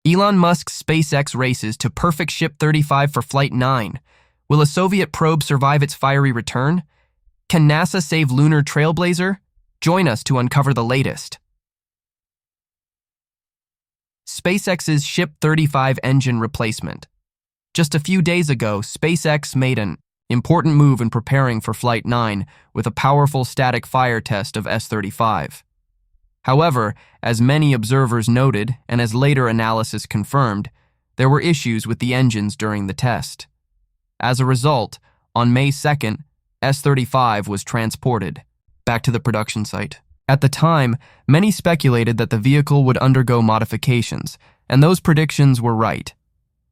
Elon Musk's SpaceX races to perfect Ship 35 for Flight 9. Will a Soviet probe survive its fiery return? Can NASA save lunar trailblazer? Join us to uncover the latest. SpaceX's Ship 35 engine replacement. Just a few days ago, SpaceX made an important move in preparing for Flight 9 with a powerful static fire test of S-35. However, as many observers noted, and as later analysis confirmed, there were issues with the engines during the test. As a result, on May 2nd, S-35 was transported back to the production site. At the time, many speculated that the vehicle would undergo modifications, and those predictions were right.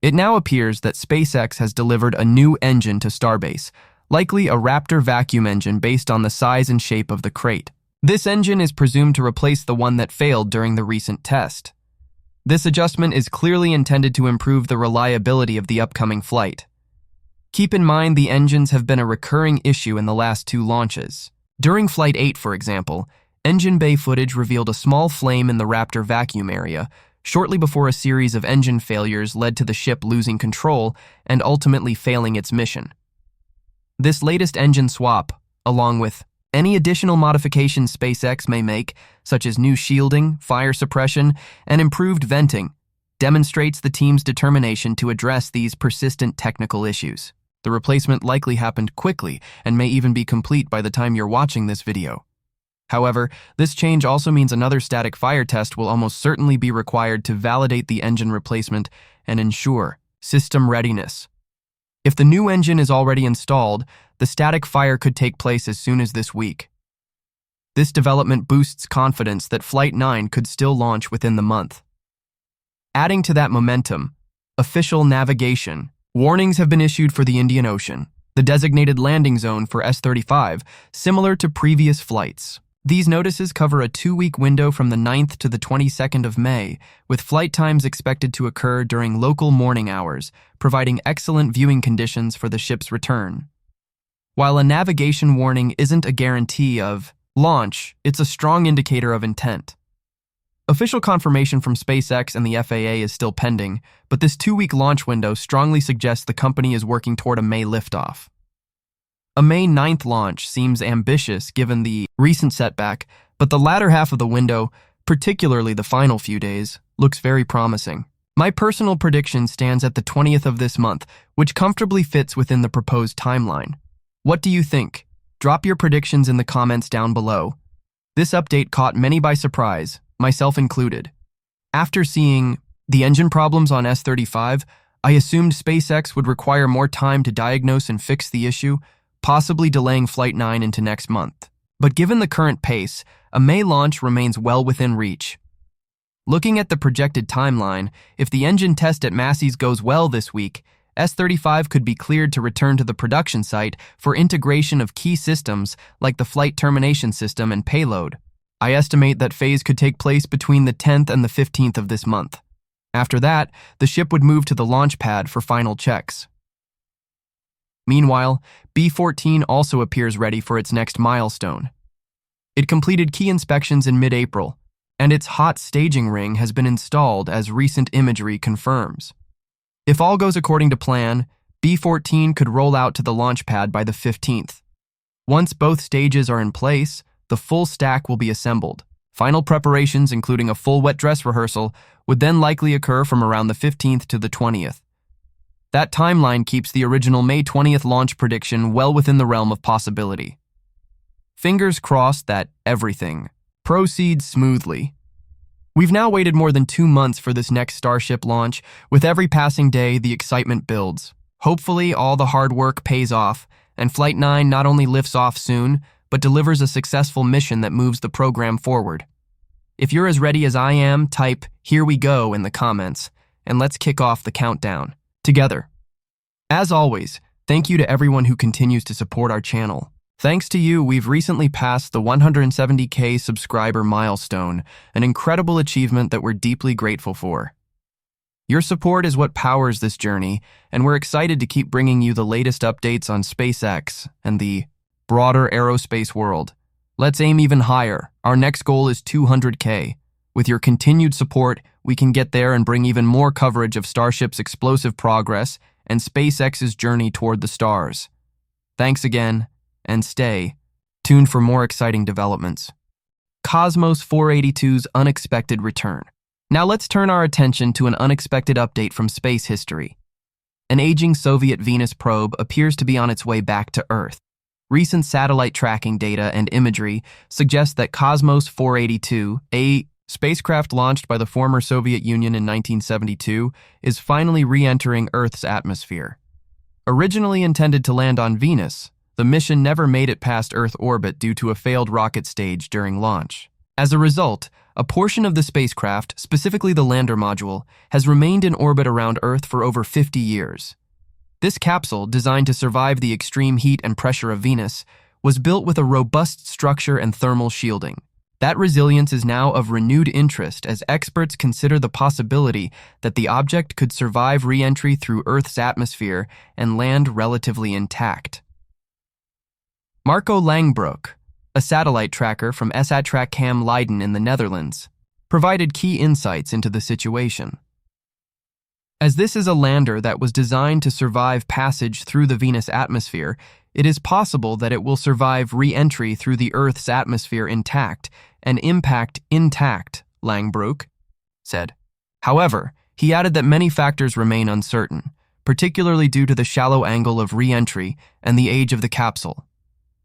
It now appears that SpaceX has delivered a new engine to Starbase, likely a Raptor vacuum engine based on the size and shape of the crate. This engine is presumed to replace the one that failed during the recent test. This adjustment is clearly intended to improve the reliability of the upcoming flight. Keep in mind the engines have been a recurring issue in the last 2 launches. During Flight 8, for example, engine bay footage revealed a small flame in the Raptor vacuum area, shortly before a series of engine failures led to the ship losing control and ultimately failing its mission. This latest engine swap, along with any additional modifications SpaceX may make, such as new shielding, fire suppression, and improved venting, demonstrates the team's determination to address these persistent technical issues. The replacement likely happened quickly and may even be complete by the time you're watching this video. However, this change also means another static fire test will almost certainly be required to validate the engine replacement and ensure system readiness. If the new engine is already installed, the static fire could take place as soon as this week. This development boosts confidence that Flight 9 could still launch within the month. Adding to that momentum, official navigation warnings have been issued for the Indian Ocean, the designated landing zone for S-35, similar to previous flights. These notices cover a 2-week window from the 9th to the 22nd of May, with flight times expected to occur during local morning hours, providing excellent viewing conditions for the ship's return. While a navigation warning isn't a guarantee of launch, it's a strong indicator of intent. Official confirmation from SpaceX and the FAA is still pending, but this 2-week launch window strongly suggests the company is working toward a May liftoff. A May 9th launch seems ambitious given the recent setback, but the latter half of the window, particularly the final few days, looks very promising. My personal prediction stands at the 20th of this month, which comfortably fits within the proposed timeline. What do you think? Drop your predictions in the comments down below. This update caught many by surprise, myself included. After seeing the engine problems on S-35, I assumed SpaceX would require more time to diagnose and fix the issue, possibly delaying Flight 9 into next month. But given the current pace, a May launch remains well within reach. Looking at the projected timeline, if the engine test at Massey's goes well this week, S-35 could be cleared to return to the production site for integration of key systems like the flight termination system and payload. I estimate that phase could take place between the 10th and the 15th of this month. After that, the ship would move to the launch pad for final checks. Meanwhile, B-14 also appears ready for its next milestone. It completed key inspections in mid-April, and its hot staging ring has been installed as recent imagery confirms. If all goes according to plan, B-14 could roll out to the launch pad by the 15th. Once both stages are in place, the full stack will be assembled. Final preparations, including a full wet dress rehearsal, would then likely occur from around the 15th to the 20th. That timeline keeps the original May 20th launch prediction well within the realm of possibility. Fingers crossed that everything proceeds smoothly. We've now waited more than 2 months for this next Starship launch. With every passing day, the excitement builds. Hopefully, all the hard work pays off, and Flight 9 not only lifts off soon, but delivers a successful mission that moves the program forward. If you're as ready as I am, type "Here we go" in the comments, and let's kick off the countdown together. As always, thank you to everyone who continues to support our channel. Thanks to you, we've recently passed the 170K subscriber milestone, an incredible achievement that we're deeply grateful for. Your support is what powers this journey, and we're excited to keep bringing you the latest updates on SpaceX and the broader aerospace world. Let's aim even higher. Our next goal is 200K. With your continued support, we can get there and bring even more coverage of Starship's explosive progress and SpaceX's journey toward the stars. Thanks again, and stay tuned for more exciting developments. Cosmos 482's unexpected return. Now let's turn our attention to an unexpected update from space history. An aging Soviet Venus probe appears to be on its way back to Earth. Recent satellite tracking data and imagery suggest that Cosmos 482, a spacecraft launched by the former Soviet Union in 1972, is finally re-entering Earth's atmosphere. Originally intended to land on Venus, the mission never made it past Earth orbit due to a failed rocket stage during launch. As a result, a portion of the spacecraft, specifically the lander module, has remained in orbit around Earth for over 50 years. This capsule, designed to survive the extreme heat and pressure of Venus, was built with a robust structure and thermal shielding. That resilience is now of renewed interest as experts consider the possibility that the object could survive re-entry through Earth's atmosphere and land relatively intact. Marco Langbroek, a satellite tracker from SatTrackCam Leiden in the Netherlands, provided key insights into the situation. As this is a lander that was designed to survive passage through the Venus atmosphere, it is possible that it will survive re-entry through the Earth's atmosphere intact and impact intact, Langbroek said. However, he added that many factors remain uncertain, particularly due to the shallow angle of re-entry and the age of the capsule.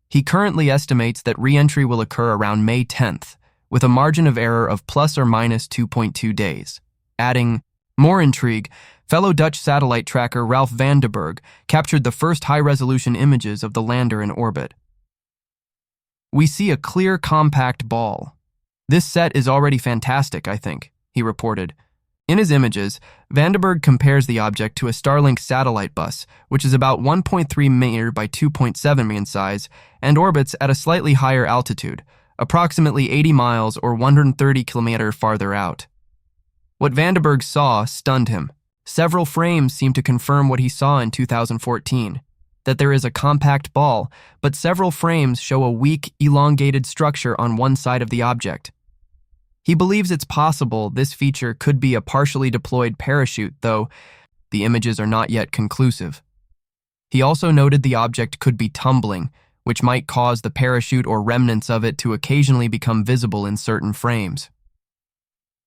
He currently estimates that re-entry will occur around May 10th, with a margin of error of plus or minus 2.2 days. Adding, more intrigue, fellow Dutch satellite tracker Ralph van den Berg captured the first high-resolution images of the lander in orbit. We see a clear, compact ball. This set is already fantastic, I think, he reported. In his images, van den Berg compares the object to a Starlink satellite bus, which is about 1.3 meter by 2.7 meter in size and orbits at a slightly higher altitude, approximately 80 miles or 130 kilometers farther out. What van den Berg saw stunned him. Several frames seem to confirm what he saw in 2014, that there is a compact ball, but several frames show a weak, elongated structure on one side of the object. He believes it's possible this feature could be a partially deployed parachute, though the images are not yet conclusive. He also noted the object could be tumbling, which might cause the parachute or remnants of it to occasionally become visible in certain frames.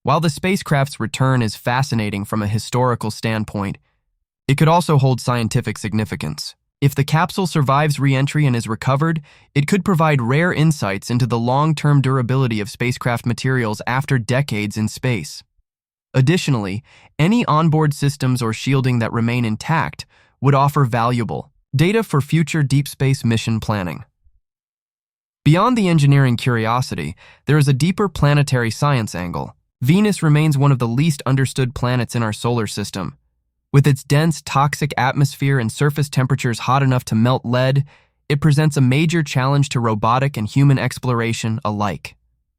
While the spacecraft's return is fascinating from a historical standpoint, it could also hold scientific significance. If the capsule survives re-entry and is recovered, it could provide rare insights into the long-term durability of spacecraft materials after decades in space. Additionally, any onboard systems or shielding that remain intact would offer valuable data for future deep space mission planning. Beyond the engineering curiosity, there is a deeper planetary science angle. Venus remains one of the least understood planets in our solar system. With its dense, toxic atmosphere and surface temperatures hot enough to melt lead, it presents a major challenge to robotic and human exploration alike.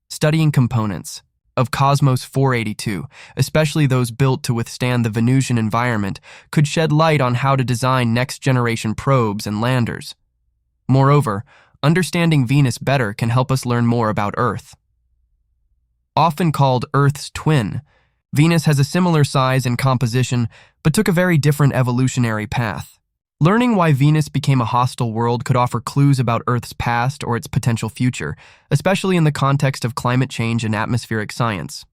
Studying components of Cosmos 482, especially those built to withstand the Venusian environment, could shed light on how to design next-generation probes and landers. Moreover, understanding Venus better can help us learn more about Earth. Often called Earth's twin, Venus has a similar size and composition, but took a very different evolutionary path. Learning why Venus became a hostile world could offer clues about Earth's past or its potential future, especially in the context of climate change and atmospheric science.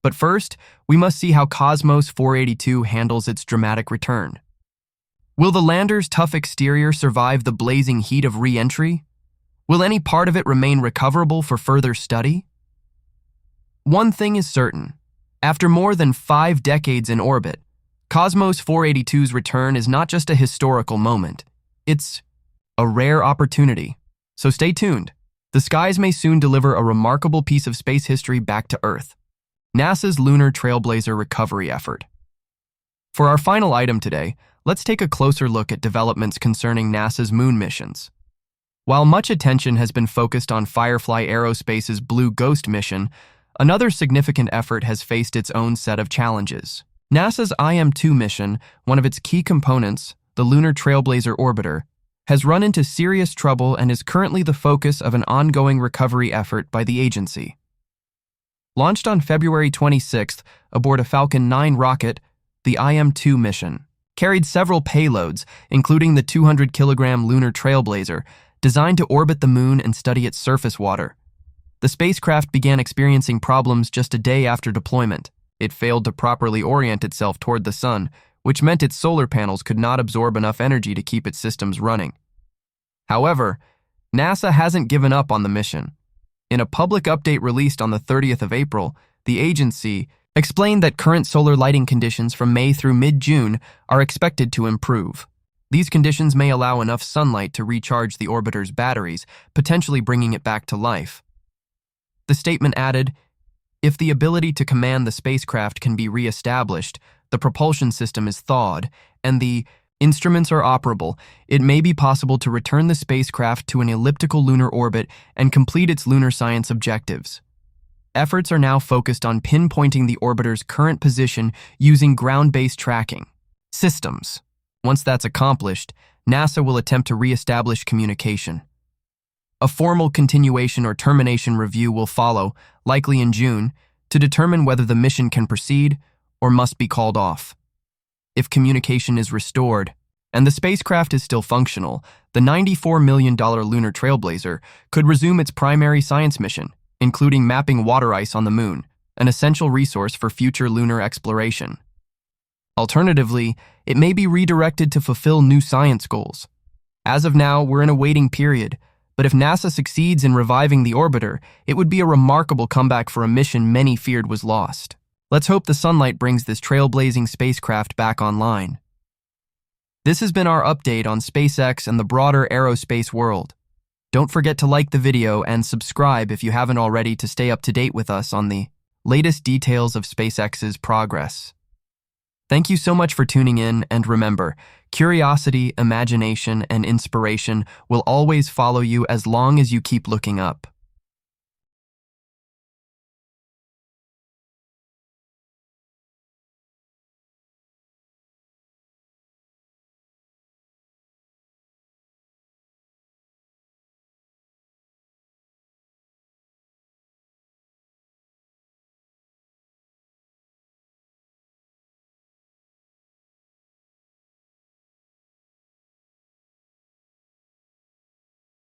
But first, we must see how Cosmos 482 handles its dramatic return. Will the lander's tough exterior survive the blazing heat of re-entry? Will any part of it remain recoverable for further study? One thing is certain. After more than 5 decades in orbit, Cosmos 482's return is not just a historical moment. It's a rare opportunity. So stay tuned. The skies may soon deliver a remarkable piece of space history back to Earth. NASA's Lunar Trailblazer Recovery Effort. For our final item today, let's take a closer look at developments concerning NASA's moon missions. While much attention has been focused on Firefly Aerospace's Blue Ghost mission, another significant effort has faced its own set of challenges. NASA's IM-2 mission, one of its key components, the Lunar Trailblazer Orbiter, has run into serious trouble and is currently the focus of an ongoing recovery effort by the agency. launched on February 26th aboard a Falcon 9 rocket, the IM-2 mission carried several payloads, including the 200-kilogram lunar trailblazer, designed to orbit the moon and study its surface water. The spacecraft began experiencing problems just a day after deployment. It failed to properly orient itself toward the sun, which meant its solar panels could not absorb enough energy to keep its systems running. However, NASA hasn't given up on the mission. In a public update released on the 30th of April, the agency explained that current solar lighting conditions from May through mid-June are expected to improve. These conditions may allow enough sunlight to recharge the orbiter's batteries, potentially bringing it back to life. The statement added, "If the ability to command the spacecraft can be re-established, the propulsion system is thawed, and the instruments are operable, it may be possible to return the spacecraft to an elliptical lunar orbit and complete its lunar science objectives." Efforts are now focused on pinpointing the orbiter's current position using ground-based tracking systems. Once that's accomplished, NASA will attempt to re-establish communication. A formal continuation or termination review will follow, likely in June, to determine whether the mission can proceed or must be called off. If communication is restored and the spacecraft is still functional, the $94 million lunar trailblazer could resume its primary science mission, including mapping water ice on the moon, an essential resource for future lunar exploration. Alternatively, it may be redirected to fulfill new science goals. As of now, we're in a waiting period, but if NASA succeeds in reviving the orbiter, it would be a remarkable comeback for a mission many feared was lost. Let's hope the sunlight brings this trailblazing spacecraft back online. This has been our update on SpaceX and the broader aerospace world. Don't forget to like the video and subscribe if you haven't already to stay up to date with us on the latest details of SpaceX's progress. Thank you so much for tuning in, and remember, curiosity, imagination, and inspiration will always follow you as long as you keep looking up.